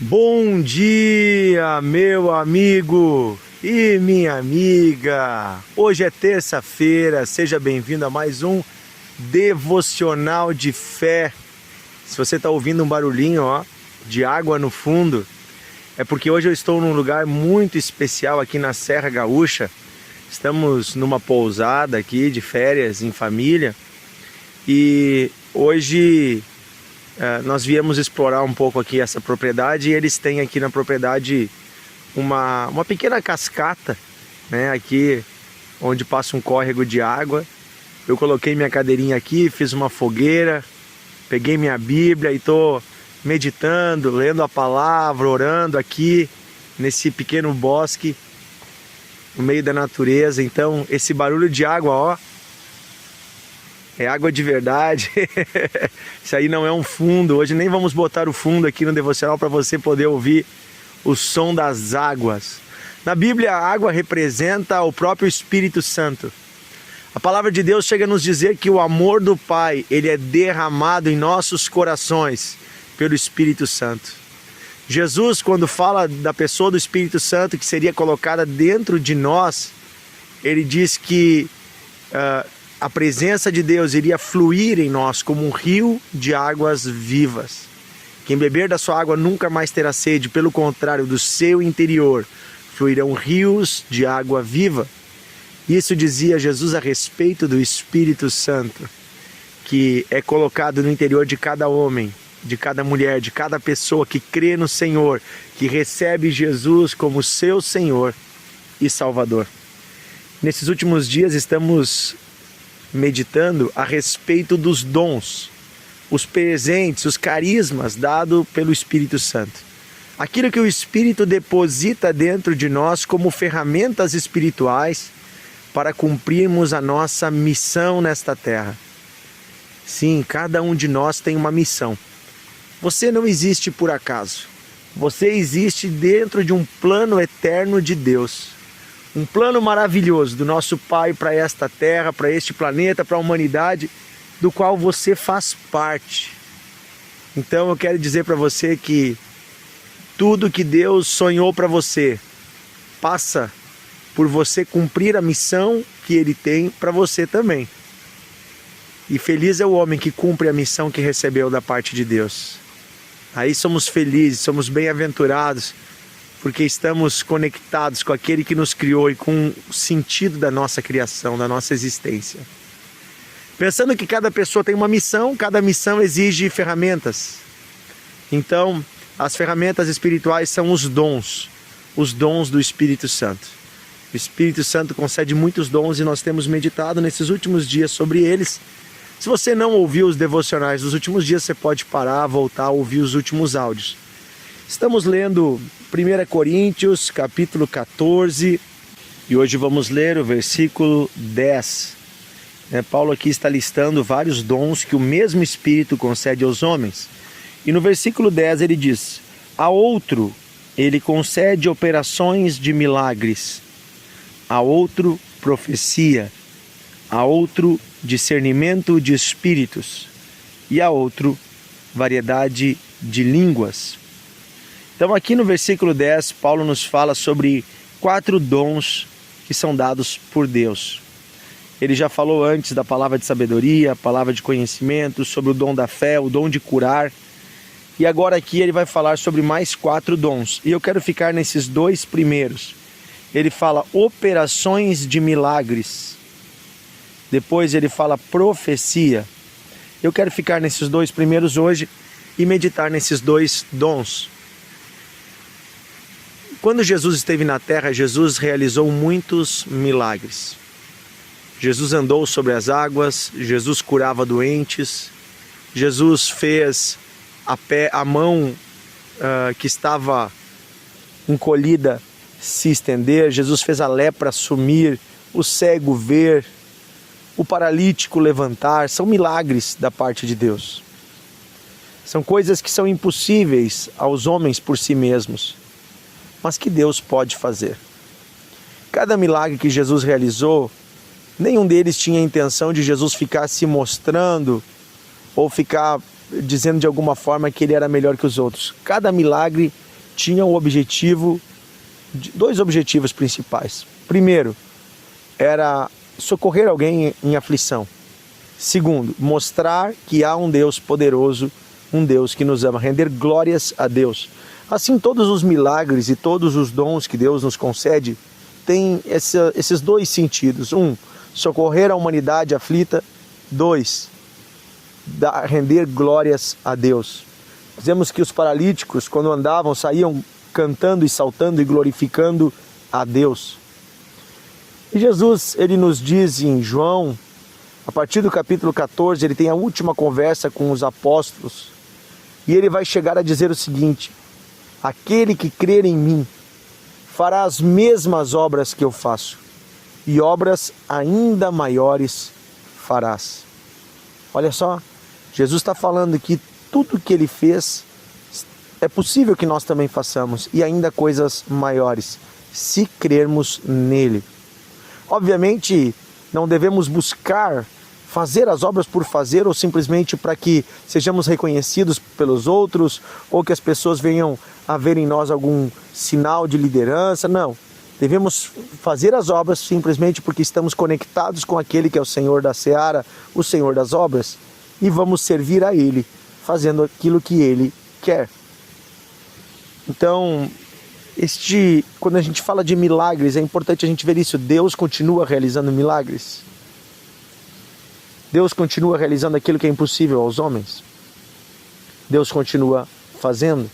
Bom dia, meu amigo e minha amiga. Hoje é terça-feira, seja bem-vindo a mais um Devocional de Fé. Se você está ouvindo um barulhinho de água no fundo, é porque hoje eu estou num lugar muito especial aqui na Serra Gaúcha. Estamos numa pousada aqui de férias em família e hoje nós viemos explorar um pouco aqui essa propriedade e eles têm aqui na propriedade uma pequena cascata, né, aqui onde passa um córrego de água. Eu coloquei minha cadeirinha aqui, fiz uma fogueira, peguei minha Bíblia e estou meditando, lendo a palavra, orando aqui nesse pequeno bosque no meio da natureza. Então esse barulho de água, é água de verdade. Isso aí não é um fundo. Hoje nem vamos botar o fundo aqui no devocional para você poder ouvir o som das águas. Na Bíblia, a água representa o próprio Espírito Santo. A palavra de Deus chega a nos dizer que o amor do Pai, ele é derramado em nossos corações pelo Espírito Santo. Jesus, quando fala da pessoa do Espírito Santo que seria colocada dentro de nós, ele diz que a presença de Deus iria fluir em nós como um rio de águas vivas. Quem beber da sua água nunca mais terá sede, pelo contrário, do seu interior fluirão rios de água viva. Isso dizia Jesus a respeito do Espírito Santo, que é colocado no interior de cada homem, de cada mulher, de cada pessoa que crê no Senhor, que recebe Jesus como seu Senhor e Salvador. Nesses últimos dias estamos meditando a respeito dos dons, os presentes, os carismas dados pelo Espírito Santo. Aquilo que o Espírito deposita dentro de nós como ferramentas espirituais para cumprirmos a nossa missão nesta terra. Sim, cada um de nós tem uma missão. Você não existe por acaso. Você existe dentro de um plano eterno de Deus. Um plano maravilhoso do nosso Pai para esta terra, para este planeta, para a humanidade, do qual você faz parte. Então eu quero dizer para você que tudo que Deus sonhou para você passa por você cumprir a missão que Ele tem para você também. E feliz é o homem que cumpre a missão que recebeu da parte de Deus. Aí somos felizes, somos bem-aventurados, porque estamos conectados com aquele que nos criou e com o sentido da nossa criação, da nossa existência. Pensando que cada pessoa tem uma missão, cada missão exige ferramentas. Então, as ferramentas espirituais são os dons do Espírito Santo. O Espírito Santo concede muitos dons e nós temos meditado nesses últimos dias sobre eles. Se você não ouviu os devocionais dos últimos dias, você pode parar, voltar a ouvir os últimos áudios. Estamos lendo 1 Coríntios, capítulo 14, e hoje vamos ler o versículo 10. Paulo aqui está listando vários dons que o mesmo Espírito concede aos homens. E no versículo 10 ele diz: a outro ele concede operações de milagres, a outro profecia, a outro discernimento de espíritos e a outro variedade de línguas. Então aqui no versículo 10, Paulo nos fala sobre 4 dons que são dados por Deus. Ele já falou antes da palavra de sabedoria, a palavra de conhecimento, sobre o dom da fé, o dom de curar. E agora aqui ele vai falar sobre mais 4 dons. E eu quero ficar nesses 2 primeiros. Ele fala operações de milagres. Depois ele fala profecia. Eu quero ficar nesses 2 primeiros hoje e meditar nesses 2 dons. Quando Jesus esteve na terra, Jesus realizou muitos milagres. Jesus andou sobre as águas, Jesus curava doentes, Jesus fez a mão que estava encolhida se estender, Jesus fez a lepra sumir, o cego ver, o paralítico levantar. São milagres da parte de Deus. São coisas que são impossíveis aos homens por si mesmos, mas que Deus pode fazer. Cada milagre que Jesus realizou, nenhum deles tinha a intenção de Jesus ficar se mostrando ou ficar dizendo de alguma forma que ele era melhor que os outros. Cada milagre tinha o objetivo, dois objetivos principais. Primeiro, era socorrer alguém em aflição. Segundo, mostrar que há um Deus poderoso, um Deus que nos ama, render glórias a Deus. Assim, todos os milagres e todos os dons que Deus nos concede têm esses dois sentidos. Um, socorrer a humanidade aflita. Dois, render glórias a Deus. Dizemos que os paralíticos, quando andavam, saíam cantando e saltando e glorificando a Deus. E Jesus, ele nos diz em João, a partir do capítulo 14, ele tem a última conversa com os apóstolos. E ele vai chegar a dizer o seguinte: aquele que crer em mim fará as mesmas obras que eu faço, e obras ainda maiores farás. Olha só, Jesus está falando que tudo que ele fez é possível que nós também façamos, e ainda coisas maiores, se crermos nele. Obviamente, não devemos buscar fazer as obras por fazer, ou simplesmente para que sejamos reconhecidos pelos outros, ou que as pessoas venham a ver em nós algum sinal de liderança. Não, devemos fazer as obras simplesmente porque estamos conectados com aquele que é o Senhor da Seara, o Senhor das obras, e vamos servir a Ele, fazendo aquilo que Ele quer. Então, quando a gente fala de milagres, é importante a gente ver isso. Deus continua realizando milagres. Deus continua realizando aquilo que é impossível aos homens. Deus continua fazendo.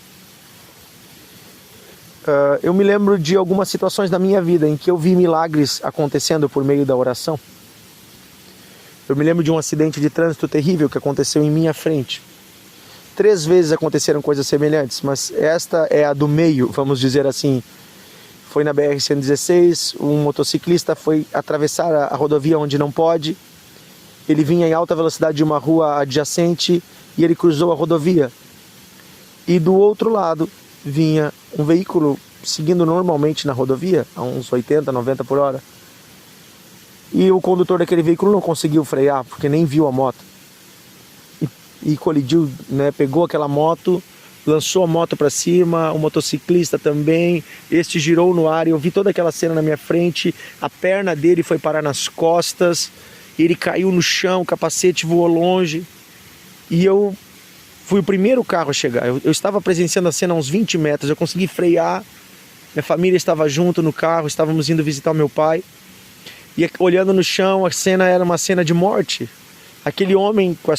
Eu me lembro de algumas situações da minha vida em que eu vi milagres acontecendo por meio da oração. Eu me lembro de um acidente de trânsito terrível que aconteceu em minha frente. 3 vezes aconteceram coisas semelhantes, mas esta é a do meio, vamos dizer assim. Foi na BR-116, um motociclista foi atravessar a rodovia onde não pode. Ele vinha em alta velocidade de uma rua adjacente e ele cruzou a rodovia. E do outro lado vinha um veículo seguindo normalmente na rodovia, a uns 80, 90 por hora. E o condutor daquele veículo não conseguiu frear, porque nem viu a moto. E colidiu, né? Pegou aquela moto, lançou a moto para cima, o motociclista também. Este girou no ar e eu vi toda aquela cena na minha frente. A perna dele foi parar nas costas, ele caiu no chão, o capacete voou longe. E eu fui o primeiro carro a chegar. Eu estava presenciando a cena a uns 20 metros, eu consegui frear. Minha família estava junto no carro, estávamos indo visitar o meu pai. E olhando no chão, a cena era uma cena de morte. Aquele homem com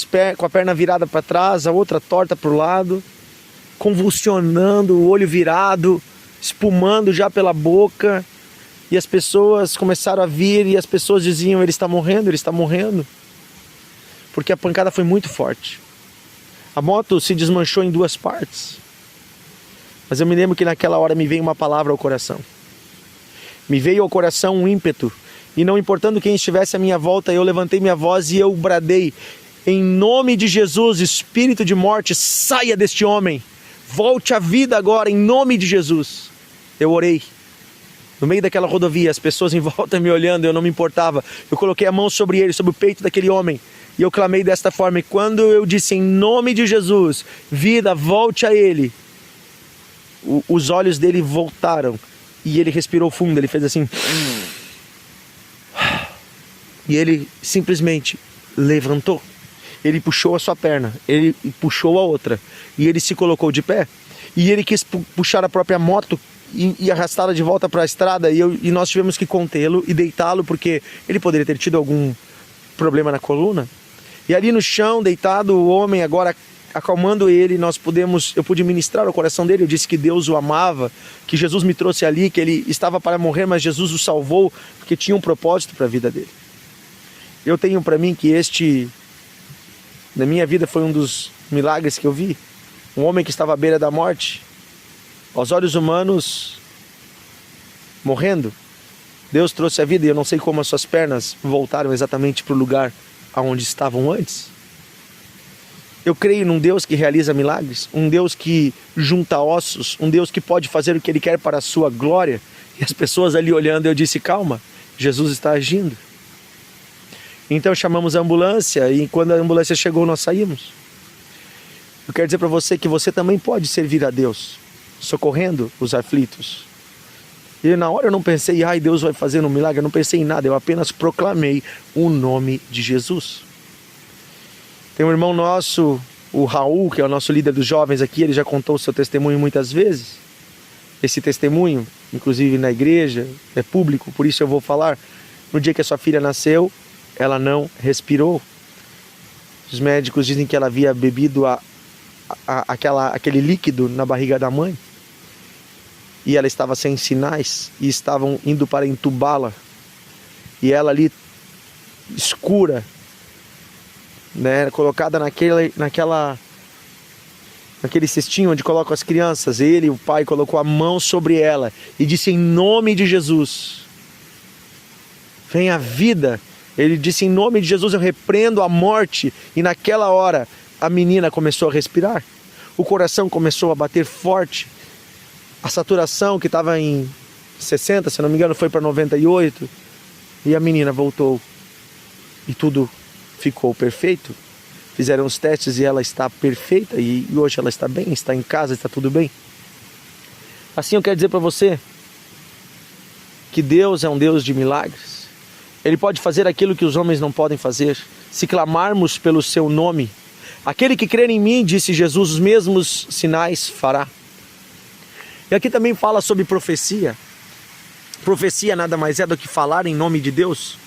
a perna virada para trás, a outra torta para o lado, convulsionando, o olho virado, espumando já pela boca. E as pessoas começaram a vir e as pessoas diziam: ele está morrendo, ele está morrendo. Porque a pancada foi muito forte. A moto se desmanchou em 2 partes. Mas eu me lembro que naquela hora me veio uma palavra ao coração. Me veio ao coração um ímpeto. E não importando quem estivesse à minha volta, eu levantei minha voz e eu bradei: em nome de Jesus, espírito de morte, saia deste homem. Volte à vida agora, em nome de Jesus. Eu orei. No meio daquela rodovia, as pessoas em volta me olhando, eu não me importava. Eu coloquei a mão sobre ele, sobre o peito daquele homem. E eu clamei desta forma. E quando eu disse: em nome de Jesus, vida, volte a ele, os olhos dele voltaram. E ele respirou fundo, ele fez assim. E ele simplesmente levantou. Ele puxou a sua perna, ele puxou a outra. E ele se colocou de pé. E ele quis puxar a própria moto e arrastá-la de volta para a estrada. E nós tivemos que contê-lo e deitá-lo, porque ele poderia ter tido algum problema na coluna. E ali no chão, deitado, o homem agora acalmando ele, eu pude ministrar ao coração dele. Eu disse que Deus o amava, que Jesus me trouxe ali, que ele estava para morrer, mas Jesus o salvou, porque tinha um propósito para a vida dele. Eu tenho para mim que na minha vida, foi um dos milagres que eu vi. Um homem que estava à beira da morte, aos olhos humanos, morrendo. Deus trouxe a vida e eu não sei como as suas pernas voltaram exatamente para o lugar aonde estavam antes. Eu creio num Deus que realiza milagres, um Deus que junta ossos, um Deus que pode fazer o que Ele quer para a sua glória. E as pessoas ali olhando, eu disse: calma, Jesus está agindo. Então chamamos a ambulância e quando a ambulância chegou, nós saímos. Eu quero dizer para você que você também pode servir a Deus. socorrendo os aflitos. E na hora eu não pensei, ai, Deus vai fazer um milagre, eu não pensei em nada, eu apenas proclamei o nome de Jesus. Tem um irmão nosso, o Raul, que é o nosso líder dos jovens aqui, ele já contou o seu testemunho muitas vezes. Esse testemunho, inclusive na igreja, é público, por isso eu vou falar. No dia que a sua filha nasceu, ela não respirou. Os médicos dizem que ela havia bebido aquele líquido na barriga da mãe. E ela estava sem sinais e estavam indo para entubá-la. E ela ali, escura, né, colocada naquele cestinho onde colocam as crianças. Ele, o pai, colocou a mão sobre ela e disse: em nome de Jesus, vem a vida. Ele disse: em nome de Jesus eu repreendo a morte. E naquela hora a menina começou a respirar. O coração começou a bater forte. A saturação, que estava em 60, se não me engano, foi para 98. E a menina voltou. E tudo ficou perfeito. Fizeram os testes e ela está perfeita. E hoje ela está bem, está em casa, está tudo bem. Assim eu quero dizer para você que Deus é um Deus de milagres. Ele pode fazer aquilo que os homens não podem fazer. Se clamarmos pelo seu nome, aquele que crer em mim, disse Jesus, os mesmos sinais fará. E aqui também fala sobre profecia. Profecia nada mais é do que falar em nome de Deus.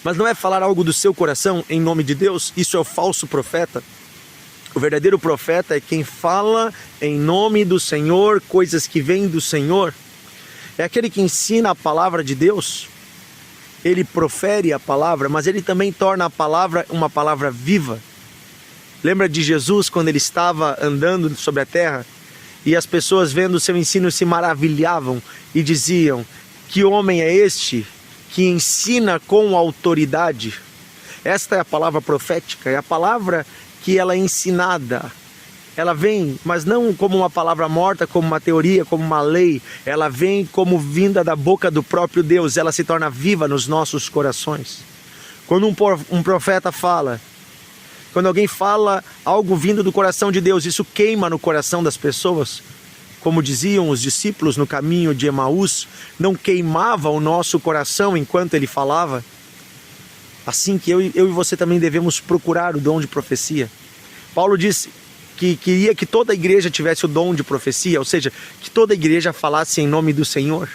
Mas não é falar algo do seu coração em nome de Deus. Isso é o falso profeta. O verdadeiro profeta é quem fala em nome do Senhor, coisas que vêm do Senhor. É aquele que ensina a palavra de Deus. Ele profere a palavra, mas ele também torna a palavra uma palavra viva. Lembra de Jesus quando ele estava andando sobre a terra? E as pessoas vendo o seu ensino se maravilhavam e diziam: que homem é este que ensina com autoridade? Esta é a palavra profética, é a palavra que ela é ensinada. Ela vem, mas não como uma palavra morta, como uma teoria, como uma lei. Ela vem como vinda da boca do próprio Deus. Ela se torna viva nos nossos corações. Quando um profeta fala, quando alguém fala algo vindo do coração de Deus, isso queima no coração das pessoas. Como diziam os discípulos no caminho de Emaús, não queimava o nosso coração enquanto ele falava. Assim que eu e você também devemos procurar o dom de profecia. Paulo disse que queria que toda a igreja tivesse o dom de profecia, ou seja, que toda a igreja falasse em nome do Senhor.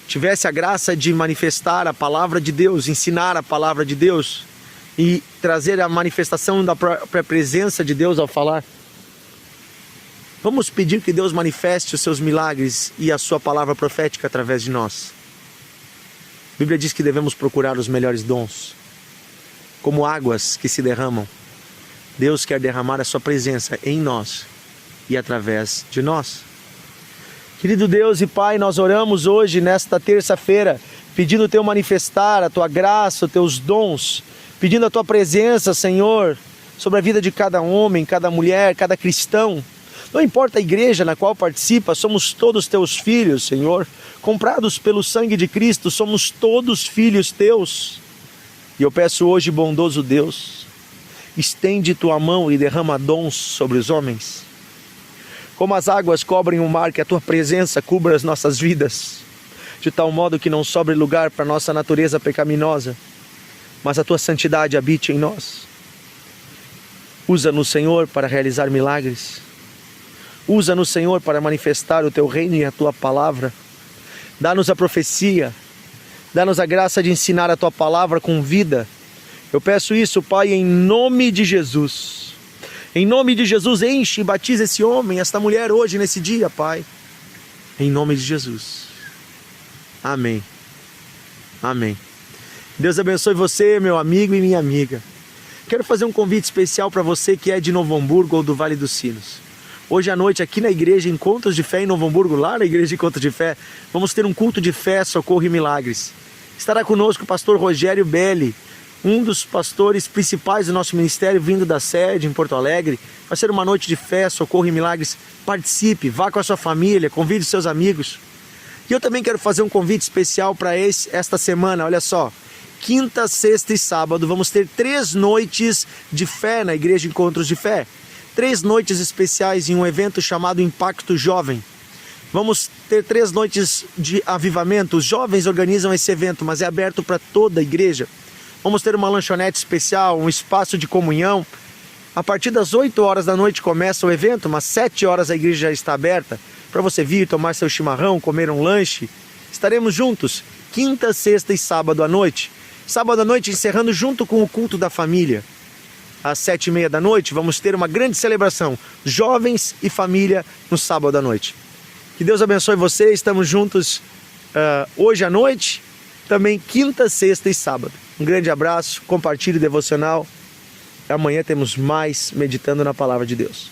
Tivesse a graça de manifestar a palavra de Deus, ensinar a palavra de Deus e trazer a manifestação da própria presença de Deus ao falar. Vamos pedir que Deus manifeste os seus milagres e a sua palavra profética através de nós. A Bíblia diz que devemos procurar os melhores dons, como águas que se derramam. Deus quer derramar a sua presença em nós e através de nós. Querido Deus e Pai, nós oramos hoje, nesta terça-feira, pedindo o Teu manifestar, a Tua graça, os Teus dons, pedindo a Tua presença, Senhor, sobre a vida de cada homem, cada mulher, cada cristão. Não importa a igreja na qual participa, somos todos Teus filhos, Senhor. Comprados pelo sangue de Cristo, somos todos filhos Teus. E eu peço hoje, bondoso Deus, estende Tua mão e derrama dons sobre os homens. Como as águas cobrem o mar, que a Tua presença cubra as nossas vidas, de tal modo que não sobre lugar para nossa natureza pecaminosa, mas a Tua santidade habite em nós. Usa-nos, Senhor, para realizar milagres. Usa-nos, Senhor, para manifestar o Teu reino e a Tua palavra. Dá-nos a profecia. Dá-nos a graça de ensinar a Tua palavra com vida. Eu peço isso, Pai, em nome de Jesus. Em nome de Jesus, enche e batiza esse homem, esta mulher hoje, nesse dia, Pai. Em nome de Jesus. Amém. Amém. Deus abençoe você, meu amigo e minha amiga. Quero fazer um convite especial para você que é de Novo Hamburgo ou do Vale dos Sinos. Hoje à noite, aqui na igreja Encontros de Fé em Novo Hamburgo, lá na igreja Encontros de Fé, vamos ter um culto de fé, socorro e milagres. Estará conosco o pastor Rogério Belli, um dos pastores principais do nosso ministério, vindo da sede em Porto Alegre. Vai ser uma noite de fé, socorro e milagres. Participe, vá com a sua família, convide seus amigos. E eu também quero fazer um convite especial para esta semana, olha só. Quinta, sexta e sábado, vamos ter 3 noites de fé na igreja Encontros de Fé. 3 noites especiais em um evento chamado Impacto Jovem. Vamos ter 3 noites de avivamento. Os jovens organizam esse evento, mas é aberto para toda a igreja. Vamos ter uma lanchonete especial, um espaço de comunhão. A partir das 8 horas da noite começa o evento, mas 7 horas a igreja já está aberta para você vir tomar seu chimarrão, comer um lanche. Estaremos juntos, quinta, sexta e sábado à noite. Sábado à noite encerrando junto com o culto da família. Às 7h30 da noite vamos ter uma grande celebração, jovens e família no sábado à noite. Que Deus abençoe você, estamos juntos hoje à noite, também quinta, sexta e sábado. Um grande abraço, compartilhe o devocional. Amanhã temos mais meditando na palavra de Deus.